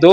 2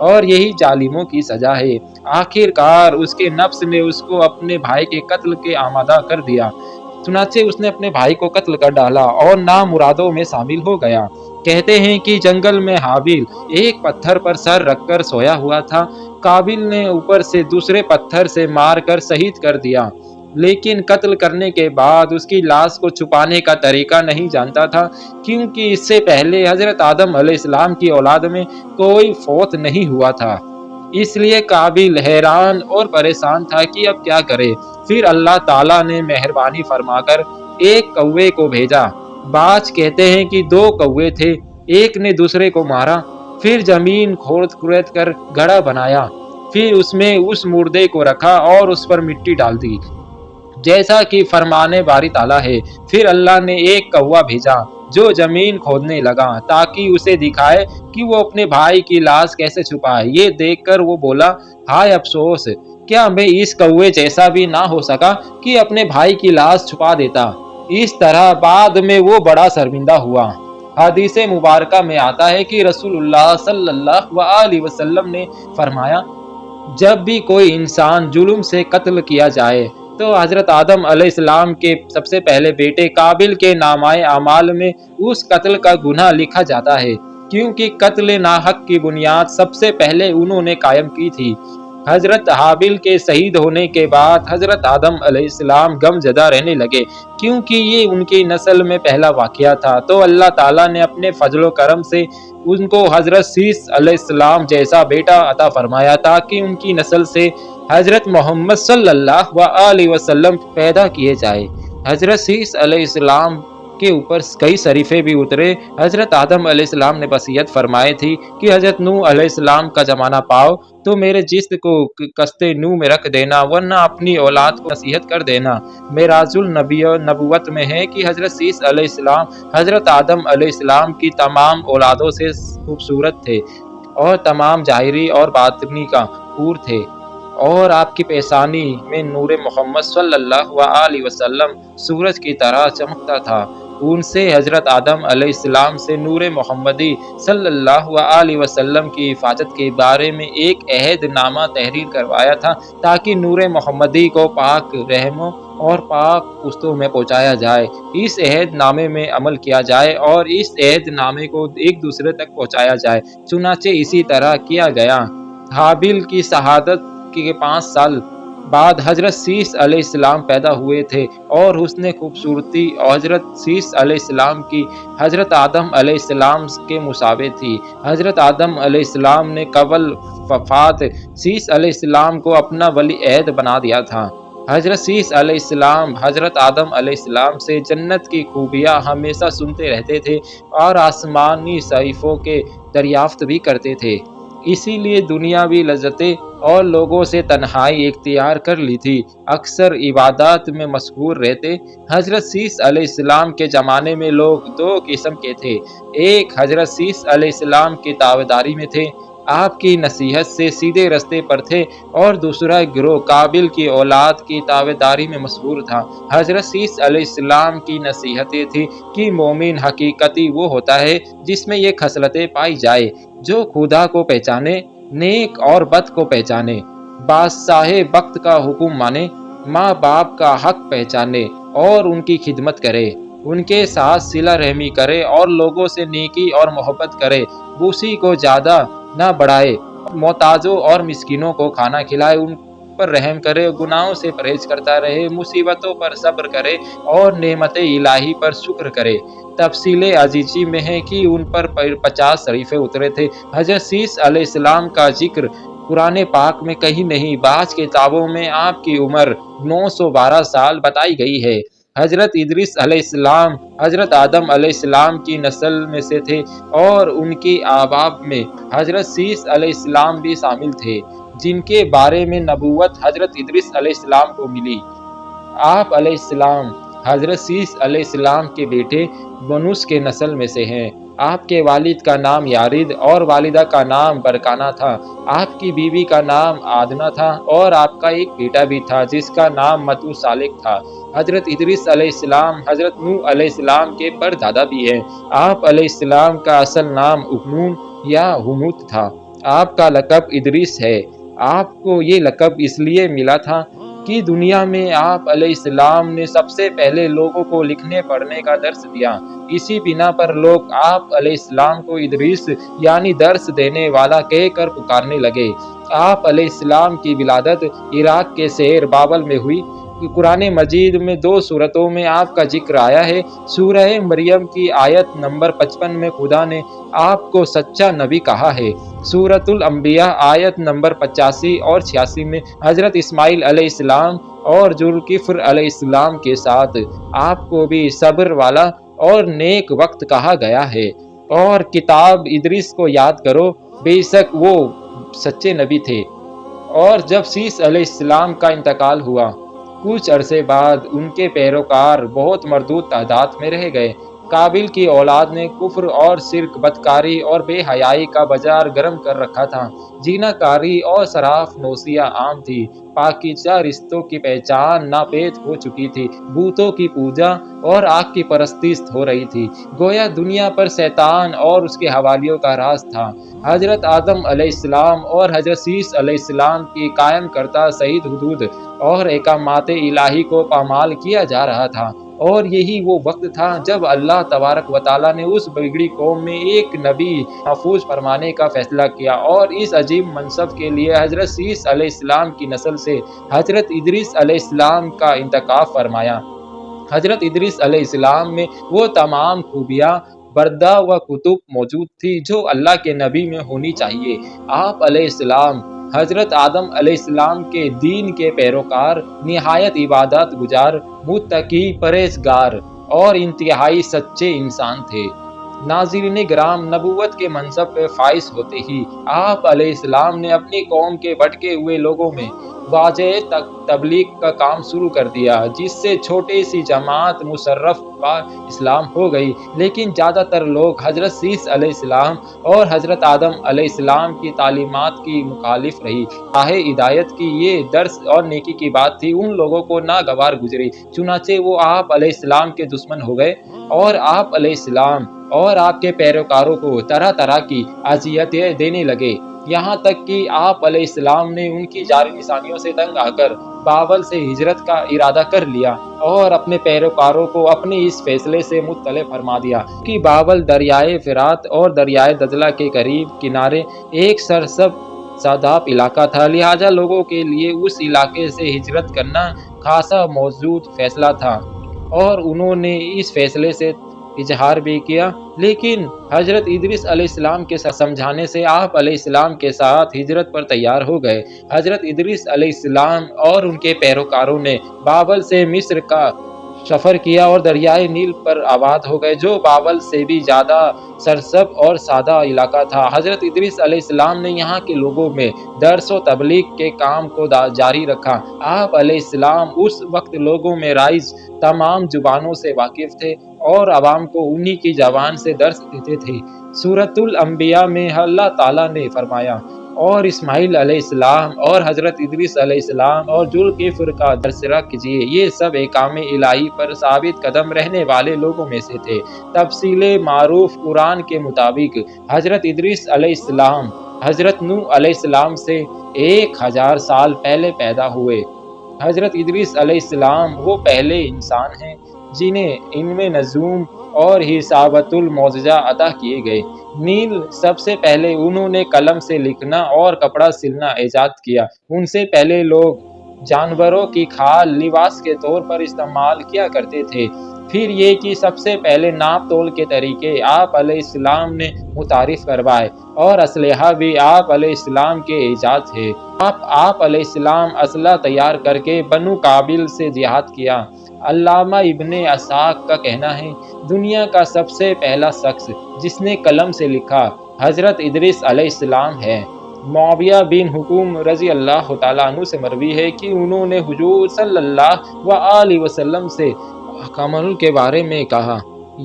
اور یہی ظالموں کی سزا ہے۔ آخرکار اس کے نفس نے اس کو اپنے بھائی کے قتل کے آمادہ کر دیا، چنانچہ اس نے اپنے بھائی کو قتل کر ڈالا اور نامرادوں میں شامل ہو گیا۔ کہتے ہیں کہ جنگل میں حابیل ایک پتھر پر سر رکھ کر سویا ہوا تھا، قابیل نے اوپر سے دوسرے پتھر سے مار کر شہید کر دیا، لیکن قتل کرنے کے بعد اس کی لاش کو چھپانے کا طریقہ نہیں جانتا تھا، کیونکہ اس سے پہلے حضرت آدم علیہ السلام کی اولاد میں کوئی فوت نہیں ہوا تھا۔ اس لیے قابیل حیران اور پریشان تھا کہ اب کیا کرے۔ پھر اللہ تعالیٰ نے مہربانی فرما کر ایک کوے کو بھیجا۔ بعض کہتے ہیں کہ 2 کوے تھے، ایک نے دوسرے کو مارا، پھر زمین کھود کر گڑھا بنایا، پھر اس میں اس مردے کو رکھا اور اس پر مٹی ڈال دی، جیسا کہ فرمانے باری تعالیٰ ہے۔ پھر اللہ نے ایک کوا بھیجا جو زمین کھودنے لگا تاکہ اسے دکھائے کہ وہ اپنے بھائی کی لاش کیسے چھپائے۔ یہ دیکھ کر وہ بولا، ہائے افسوس! کیا میں اس کوے جیسا بھی نہ ہو سکا کہ اپنے بھائی کی لاش چھپا دیتا۔ اس طرح بعد میں وہ بڑا شرمندہ ہوا۔ حدیث مبارکہ میں آتا ہے کہ رسول اللہ صلی اللہ علیہ وسلم نے فرمایا، جب بھی کوئی انسان ظلم سے قتل کیا جائے تو حضرت آدم علیہ السلام کے سب سے پہلے بیٹے قابیل کے نامۂ اعمال میں اس قتل کا گناہ لکھا جاتا ہے، کیونکہ قتل ناحق کی بنیاد سب سے پہلے انہوں نے قائم کی تھی۔ حضرت حابیل کے شہید ہونے کے بعد حضرت آدم علیہ السلام غم زدہ رہنے لگے، کیونکہ یہ ان کی نسل میں پہلا واقعہ تھا۔ تو اللہ تعالیٰ نے اپنے فضل و کرم سے ان کو حضرت سیس علیہ السلام جیسا بیٹا عطا فرمایا تاکہ ان کی نسل سے حضرت محمد صلی اللہ علیہ وسلم پیدا کیے جائے۔ حضرت سیس علیہ السلام کے اوپر کئی شریفے بھی اترے۔ حضرت آدم علیہ السلام نے وصیت فرمائی تھی کہ حضرت نوح علیہ السلام کا زمانہ پاؤ تو میرے جسم کو کشت نوح میں رکھ دینا، ورنہ اپنی اولاد کو نصیحت کر دینا۔ معراج النبوت میں ہے کہ حضرت سیس علیہ السلام حضرت آدم علیہ السلام کی تمام اولادوں سے خوبصورت تھے اور تمام ظاہری اور باطنی کا حور تھے، اور آپ کی پیشانی میں نور محمد صلی اللہ علیہ وسلم سورج کی طرح چمکتا تھا۔ ان سے حضرت آدم علیہ السلام سے نور محمدی صلی اللہ علیہ وسلم کی حفاظت کے بارے میں ایک عہد نامہ تحریر کروایا تھا تاکہ نور محمدی کو پاک رحموں اور پاک پشتوں میں پہنچایا جائے، اس عہد نامے میں عمل کیا جائے اور اس عہد نامے کو ایک دوسرے تک پہنچایا جائے۔ چنانچہ اسی طرح کیا گیا۔ حابیل کی شہادت کے 5 سال بعد حضرت سیس علیہ السلام پیدا ہوئے تھے، اور حسن خوبصورتی حضرت سیس علیہ السلام کی حضرت آدم علیہ السلام کے مشابہ تھی۔ حضرت آدم علیہ السلام نے قبل وفات سیس علیہ السلام کو اپنا ولی عہد بنا دیا تھا۔ حضرت سیس علیہ السلام حضرت آدم علیہ السلام سے جنت کی خوبیاں ہمیشہ سنتے رہتے تھے اور آسمانی صحیفوں کے دریافت بھی کرتے تھے، اسی لیے دنیاوی لذتیں اور لوگوں سے تنہائی اختیار کر لی تھی، اکثر عبادات میں مشغول رہتے۔ حضرت سیس علیہ السلام کے زمانے میں لوگ 2 قسم کے تھے، ایک حضرت سیس علیہ السلام کی تابعداری میں تھے، آپ کی نصیحت سے سیدھے رستے پر تھے، اور دوسرا گروہ قابیل کی اولاد کی تابعداری میں مشغول تھا۔ حضرت سیس علیہ السلام کی نصیحتیں تھی کہ مومن حقیقتی وہ ہوتا ہے جس میں یہ خصلتیں پائی جائے، جو خدا کو پہچانے، نیک اور بد کو پہچانے، بادشاہ وقت کا حکم مانے، ماں باپ کا حق پہچانے اور ان کی خدمت کرے، ان کے ساتھ صلہ رحمی کرے اور لوگوں سے نیکی اور محبت کرے، بوسی کو زیادہ نہ بڑھائے، محتاجوں اور مسکینوں کو کھانا کھلائے، ان پر رحم کرے، گناہوں سے پرہیز کرتا رہے، مصیبتوں پر صبر کرے اور نعمت الہی پر شکر کرے۔ تفصیل عزیزی میں ہے کہ ان پر 50 شریفے اترے تھے۔ حضرت سیس علیہ السلام کا ذکر قرآن پاک میں کہیں نہیں، بعض کتابوں میں آپ کی عمر 912 سال بتائی گئی ہے۔ حضرت ادریس علیہ السلام حضرت آدم علیہ السلام کی نسل میں سے تھے، اور ان کی احباب میں حضرت سیس علیہ السلام بھی شامل تھے، جن کے بارے میں نبوت حضرت ادریس علیہ السلام کو ملی۔ آپ علیہ السلام حضرت سیس علیہ السلام کے بیٹے بنوس کے نسل میں سے ہیں۔ آپ کے والد کا نام یارد اور والدہ کا نام برکانہ تھا۔ آپ کی بیوی کا نام آدنہ تھا، اور آپ کا ایک بیٹا بھی تھا جس کا نام متوسالک تھا۔ حضرت ادریس علیہ السلام حضرت نوح علیہ السلام کے پردادا بھی ہیں۔ آپ علیہ السلام کا اصل نام اکنون یا ہموت تھا۔ آپ کا لقب ادریس ہے۔ آپ کو یہ لقب اس لیے ملا تھا کہ دنیا میں آپ علیہ السلام نے سب سے پہلے لوگوں کو لکھنے پڑھنے کا درس دیا۔ اسی بنا پر لوگ آپ علیہ السلام کو ادریس یعنی درس دینے والا کہہ کر پکارنے لگے۔ آپ علیہ السلام کی ولادت عراق کے شہر بابل میں ہوئی۔ قرآن مجید میں 2 سورتوں میں آپ کا ذکر آیا ہے۔ سورہ مریم کی آیت نمبر 55 میں خدا نے آپ کو سچا نبی کہا ہے۔ سورۃ الانبیاء آیت نمبر 85 اور 86 میں حضرت اسماعیل علیہ السلام اور ذوالکفل علیہ السلام کے ساتھ آپ کو بھی صبر والا اور نیک وقت کہا گیا ہے۔ اور کتاب ادریس کو یاد کرو، بے شک وہ سچے نبی تھے۔ اور جب سیس علیہ السلام کا انتقال ہوا، کچھ عرصے بعد ان کے پیروکار بہت محدود تعداد میں رہ گئے۔ قابل کی اولاد نے کفر اور شرک، بدکاری اور بے حیائی کا بازار گرم کر رکھا تھا۔ زنا کاری اور شراب نوشیاں عام تھی۔ پاکیزہ رشتوں کی پہچان ناپید ہو چکی تھی۔ بتوں کی پوجا اور آگ کی پرستش ہو رہی تھی۔ گویا دنیا پر شیطان اور اس کے حواریوں کا راج تھا۔ حضرت آدم علیہ السلام اور حضرت سیس علیہ السلام کی قائم کردہ صحیح حدود اور احکامات الہی کو پامال کیا جا رہا تھا۔ اور یہی وہ وقت تھا جب اللہ تبارک و تعالیٰ نے اس بگڑی قوم میں ایک نبی محفوظ فرمانے کا فیصلہ کیا اور اس عظیم منصب کے لیے حضرت سیس علیہ السلام کی نسل سے حضرت ادریس علیہ السلام کا انتخاب فرمایا۔ حضرت ادریس علیہ السلام میں وہ تمام خوبیاں، بردہ و کتب موجود تھی جو اللہ کے نبی میں ہونی چاہیے۔ آپ علیہ السلام حضرت آدم علیہ السلام کے دین کے پیروکار، نہایت عبادت گزار، متقی، پرہیزگار اور انتہائی سچے انسان تھے۔ ناظرین گرامی، نبوت کے منصب پہ فائز ہوتے ہی آپ علیہ السلام نے اپنی قوم کے بھٹکے ہوئے لوگوں میں واضح تبلیغ کا کام شروع کر دیا، جس سے چھوٹی سی جماعت مشرف اسلام ہو گئی، لیکن زیادہ تر لوگ حضرت سیس علیہ السلام اور حضرت آدم علیہ السلام کی تعلیمات کی مخالف رہی۔ راہ ہدایت کی یہ درس اور نیکی کی بات تھی، ان لوگوں کو ناگوار گزری، چنانچہ وہ آپ علیہ السلام کے دشمن ہو گئے اور آپ علیہ السلام اور آپ کے پیروکاروں کو طرح طرح کی اذیتیں دینے لگے، یہاں تک کہ آپ علیہ السلام نے ان کی جاری نشانیوں سے تنگ آ کر بابل سے ہجرت کا ارادہ کر لیا اور اپنے پیروکاروں کو اپنے اس فیصلے سے مطلع فرما دیا کہ بابل دریائے فرات اور دریائے دجلہ کے قریب کنارے ایک سرسبز شاداب علاقہ تھا، لہٰذا لوگوں کے لیے اس علاقے سے ہجرت کرنا خاصا موزوں فیصلہ تھا، اور انہوں نے اس فیصلے سے اظہار بھی کیا۔ لیکن حضرت ادریس علیہ السلام کے سمجھانے سے آپ علیہ السلام کے ساتھ ہجرت پر تیار ہو گئے۔ حضرت ادریس علیہ السلام اور ان کے پیروکاروں نے بابل سے مصر کا سفر کیا اور دریائے نیل پر آباد ہو گئے، جو بابل سے بھی زیادہ سرسبز اور شادہ علاقہ تھا۔ حضرت ادریس علیہ السلام نے یہاں کے لوگوں میں درس و تبلیغ کے کام کو جاری رکھا۔ آپ علیہ السلام اس وقت لوگوں میں رائج تمام زبانوں سے واقف تھے اور عوام کو انہی کی زبان سے درس دیتے تھے۔ سورۃ الانبیاء میں اللہ تعالیٰ نے فرمایا، اور اسماعیل علیہ السلام اور حضرت ادریس علیہ السلام اور ذوالکفل کا تذکرہ کیجیے، یہ سب احکام الہی پر ثابت قدم رہنے والے لوگوں میں سے تھے۔ تفصیل معروف قرآن کے مطابق حضرت ادریس علیہ السلام حضرت نوح علیہ السلام سے 1000 سال پہلے پیدا ہوئے۔ حضرت ادریس علیہ السلام وہ پہلے انسان ہیں جنہیں علم نجوم اور حسابت المعجزہ عطا کیے گئے۔ نیل سب سے پہلے انہوں نے قلم سے لکھنا اور کپڑا سلنا ایجاد کیا۔ ان سے پہلے لوگ جانوروں کی کھال لباس کے طور پر استعمال کیا کرتے تھے۔ پھر یہ کہ سب سے پہلے ناپ تول کے طریقے آپ علیہ السلام نے متعارف کروائے، اور اسلحہ بھی آپ علیہ السلام کے ایجاد ہے۔ آپ علیہ السلام اسلحہ تیار کر کے بنو قابیل سے جہاد کیا۔ علامہ ابن اسحاق کا کہنا ہے، دنیا کا سب سے پہلا شخص جس نے قلم سے لکھا حضرت ادریس علیہ السلام ہے۔ معاویہ بن حکم رضی اللہ تعالیٰ عنہ سے مروی ہے کہ انہوں نے حضور صلی اللہ علیہ وسلم سے احکام کے بارے میں کہا،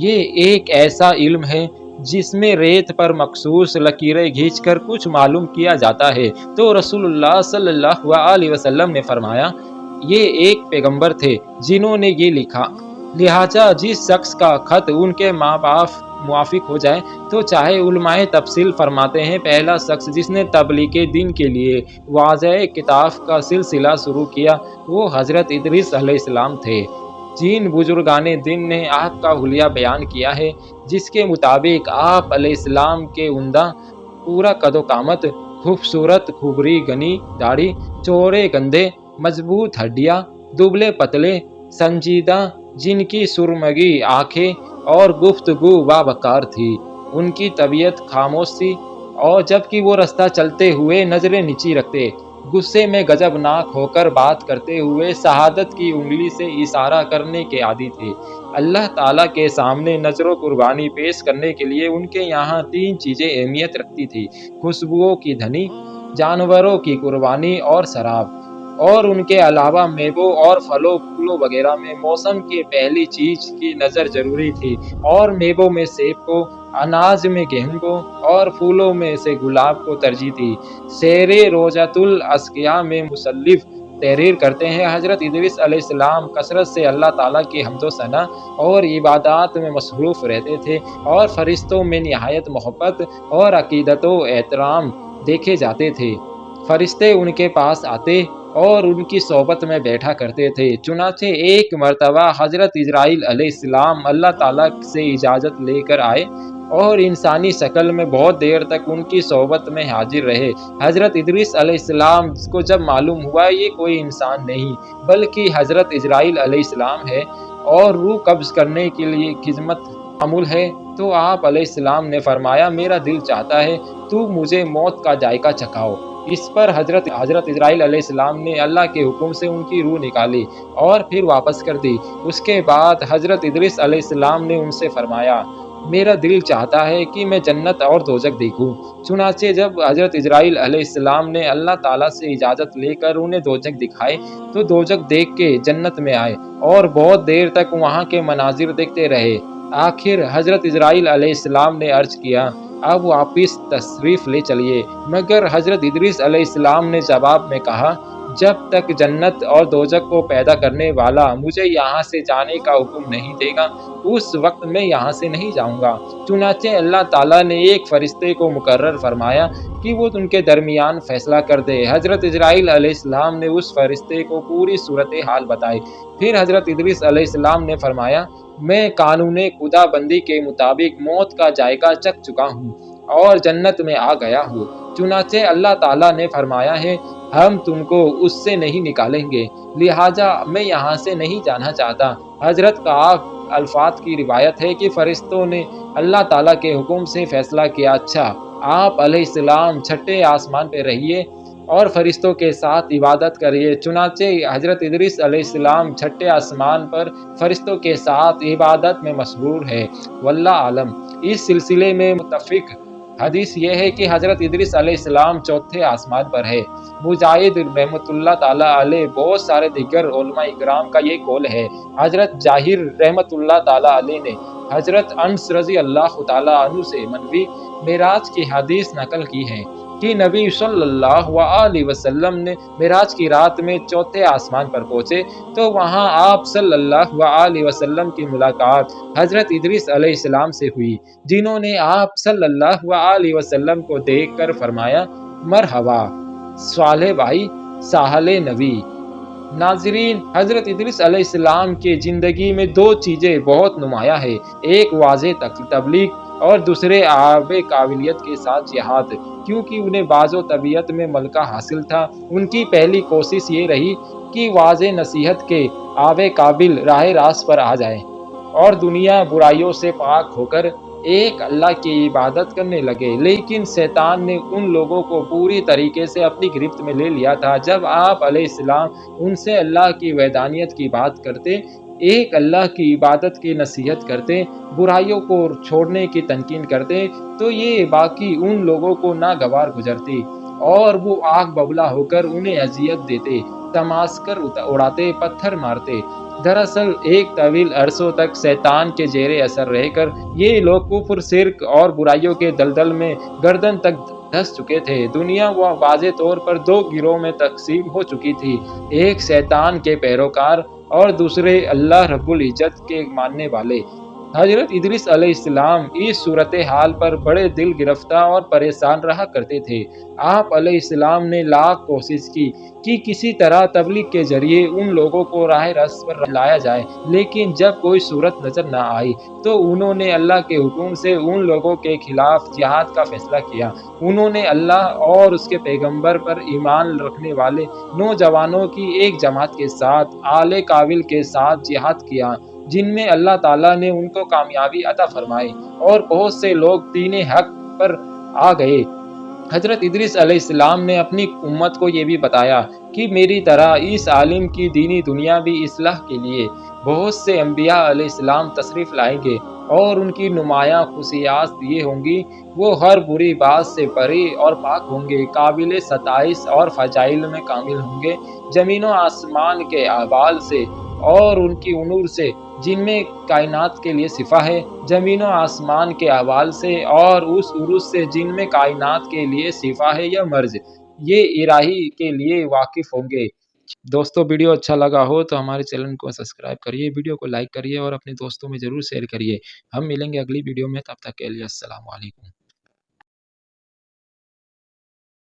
یہ ایک ایسا علم ہے جس میں ریت پر مخصوص لکیریں کھینچ کر کچھ معلوم کیا جاتا ہے۔ تو رسول اللہ صلی اللہ علیہ وسلم نے فرمایا، یہ ایک پیغمبر تھے جنہوں نے یہ لکھا، لہٰذا جس شخص کا خط ان کے ماں باپ موافق ہو جائے تو چاہے علماء تفصیل فرماتے ہیں پہلا شخص جس نے تبلیغ دین کے لیے واضح کتاب کا سلسلہ شروع کیا وہ حضرت ادریس علیہ السلام تھے۔ جن بزرگان دین نے آپ کا حلیہ بیان کیا ہے جس کے مطابق آپ علیہ السلام کے عمدہ پورا قد و قامت، خوبصورت کھوبری گنی داڑھی، چوڑے کندھے، مضبوط ہڈیاں، دبلے پتلے، سنجیدہ، جن کی سرمگی آنکھیں اور گفتگو باوقار تھی۔ ان کی طبیعت خاموش تھی اور جبکہ وہ رستہ چلتے ہوئے نظریں نیچی رکھتے، غصے میں غضب ناک ہو کر بات کرتے ہوئے شہادت کی انگلی سے اشارہ کرنے کے عادی تھے۔ اللہ تعالیٰ کے سامنے نذر و قربانی پیش کرنے کے لیے ان کے یہاں 3 چیزیں اہمیت رکھتی تھیں: خوشبوؤں کی دھنی، جانوروں کی قربانی اور شراب۔ اور ان کے علاوہ میووں اور پھلوں پھولوں وغیرہ میں موسم کی پہلی چیز کی نظر ضروری تھی، اور میووں میں سیب کو، اناج میں گیہوں کو اور پھولوں میں سے گلاب کو ترجیح دی۔ شعر روضۃ الاشقیاء میں مصنف تحریر کرتے ہیں حضرت ادریس علیہ السلام کثرت سے اللہ تعالیٰ کی حمد و ثنا اور عبادات میں مصروف رہتے تھے اور فرشتوں میں نہایت محبت اور عقیدت و احترام دیکھے جاتے تھے۔ فرشتے ان کے پاس آتے اور ان کی صحبت میں بیٹھا کرتے تھے۔ چنانچہ ایک مرتبہ حضرت اسرائیل علیہ السلام اللہ تعالیٰ سے اجازت لے کر آئے اور انسانی شکل میں بہت دیر تک ان کی صحبت میں حاضر رہے۔ حضرت ادریس علیہ السلام کو جب معلوم ہوا یہ کوئی انسان نہیں بلکہ حضرت اسرائیل علیہ السلام ہے اور روح قبض کرنے کے لیے خدمت معمول ہے تو آپ علیہ السلام نے فرمایا میرا دل چاہتا ہے تو مجھے موت کا ذائقہ چکھاؤ۔ اس پر حضرت اسرائیل علیہ السلام نے اللہ کے حکم سے ان کی روح نکالی اور پھر واپس کر دی۔ اس کے بعد حضرت ادریس علیہ السلام نے ان سے فرمایا میرا دل چاہتا ہے کہ میں جنت اور دوزخ دیکھوں۔ چنانچہ جب حضرت اسرائیل علیہ السلام نے اللہ تعالیٰ سے اجازت لے کر انہیں دوزخ دکھائے تو دوزخ دیکھ کے جنت میں آئے اور بہت دیر تک وہاں کے مناظر دیکھتے رہے۔ آخر حضرت اسرائیل علیہ السلام نے عرض کیا اب واپس تشریف لے چلیے، مگر حضرت ادریس علیہ السلام نے جواب میں کہا جب تک جنت اور دوزخ کو پیدا کرنے والا مجھے یہاں سے جانے کا حکم نہیں دے گا اس وقت میں یہاں سے نہیں جاؤں گا۔ چنانچہ اللہ تعالیٰ نے ایک فرشتے کو مقرر فرمایا کہ وہ ان کے درمیان فیصلہ کر دے۔ حضرت اسرائیل علیہ السلام نے اس فرشتے کو پوری صورتحال بتائی۔ پھر حضرت ادریس علیہ السلام نے فرمایا میں قانون خدا بندی کے مطابق موت کا ذائقہ چکھ چکا ہوں اور جنت میں آ گیا ہوں۔ چنانچہ اللہ تعالیٰ نے فرمایا ہے ہم تم کو اس سے نہیں نکالیں گے، لہٰذا میں یہاں سے نہیں جانا چاہتا۔ حضرت کعب الفات کی روایت ہے کہ فرشتوں نے اللہ تعالیٰ کے حکم سے فیصلہ کیا اچھا آپ علیہ السلام چھٹے آسمان پہ رہیے اور فرشتوں کے ساتھ عبادت کریے۔ چنانچہ حضرت ادریس علیہ السلام چھٹے آسمان پر فرشتوں کے ساتھ عبادت میں مشغول ہے۔ واللہ عالم۔ اس سلسلے میں متفق حدیث یہ ہے کہ حضرت ادریس علیہ السلام چوتھے آسمان پر ہے۔ مجاہد رحمۃ اللہ تعالیٰ علیہ بہت سارے دیگر علماء کرام کا یہ قول ہے۔ حضرت جاہر رحمۃ اللہ تعالیٰ علیہ نے حضرت انس رضی اللہ تعالیٰ عنہ سے منوی معراج کی حدیث نقل کی ہے کہ نبی صلی اللہ علیہ وسلم نے معراج کی رات میں چوتھے آسمان پر پہنچے تو وہاں آپ صلی اللہ علیہ وسلم کی ملاقات حضرت ادریس علیہ السلام سے ہوئی جنہوں نے آپ صلی اللہ علیہ وسلم کو دیکھ کر فرمایا مرحبا صالح بھائی، ساحل نبی۔ ناظرین، حضرت ادریس علیہ السلام کی زندگی میں 2 چیزیں بہت نمایاں ہیں، ایک واضح تبلیغ اور دوسرے آب قابلیت کے ساتھ جہاد۔ کیونکہ انہیں بعض و طبیعت میں ملکہ حاصل تھا، ان کی پہلی کوشش یہ رہی کہ واضح نصیحت کے آب قابل راہ راست پر آ جائیں اور دنیا برائیوں سے پاک ہو کر ایک اللہ کی عبادت کرنے لگے۔ لیکن شیطان نے ان لوگوں کو پوری طریقے سے اپنی گرفت میں لے لیا تھا۔ جب آپ علیہ السلام ان سے اللہ کی وحدانیت کی بات کرتے، ایک اللہ کی عبادت کی نصیحت کرتے، برائیوں کو چھوڑنے کی تنقید کرتے تو یہ باقی ان لوگوں کو ناگوار گزرتی اور وہ آگ ببولا ہو کر انہیں اذیت دیتے، تماشکر اڑاتے، پتھر مارتے۔ دراصل ایک طویل عرصوں تک شیطان کے زیر اثر رہ کر یہ لوگ کفر، شرک اور برائیوں کے دلدل میں گردن تک دھس چکے تھے۔ دنیا واضح طور پر 2 گروہوں میں تقسیم ہو چکی تھی، ایک شیطان کے پیروکار اور دوسرے اللہ رب العزت کے ماننے والے۔ حضرت ادریس علیہ السلام اس صورتحال پر بڑے دل گرفتہ اور پریشان رہا کرتے تھے۔ آپ علیہ السلام نے لاکھ کوشش کی کہ کسی طرح تبلیغ کے ذریعے ان لوگوں کو راہ راست پر لایا جائے، لیکن جب کوئی صورت نظر نہ آئی تو انہوں نے اللہ کے حکم سے ان لوگوں کے خلاف جہاد کا فیصلہ کیا۔ انہوں نے اللہ اور اس کے پیغمبر پر ایمان رکھنے والے نوجوانوں کی ایک جماعت کے ساتھ اعلی کابل کے ساتھ جہاد کیا، جن میں اللہ تعالیٰ نے ان کو کامیابی عطا فرمائی اور بہت سے لوگ دین حق پر آ گئے۔ حضرت ادریس علیہ السلام نے اپنی امت کو یہ بھی بتایا کہ میری طرح اس عالم کی دینی دنیا بھی اصلاح کے لیے بہت سے انبیاء علیہ السلام تشریف لائیں گے، اور ان کی نمایاں خصوصیات یہ ہوں گی: وہ ہر بری بات سے بری اور پاک ہوں گے، قابل ستائش اور فضائل میں کامل ہوں گے، زمین و آسمان کے احوال سے اور ان کی امور سے جن میں کائنات کے لیے صفا ہے، زمین و آسمان کے احوال سے اور اس عروج سے جن میں کائنات کے لیے صفا ہے یا مرض، یہ الہی کے لیے واقف ہوں گے۔ دوستو، ویڈیو اچھا لگا ہو تو ہمارے چینل کو سبسکرائب کریے، ویڈیو کو لائک کریے اور اپنے دوستوں میں ضرور شیئر کریے۔ ہم ملیں گے اگلی ویڈیو میں، تب تک کے لیے السلام علیکم۔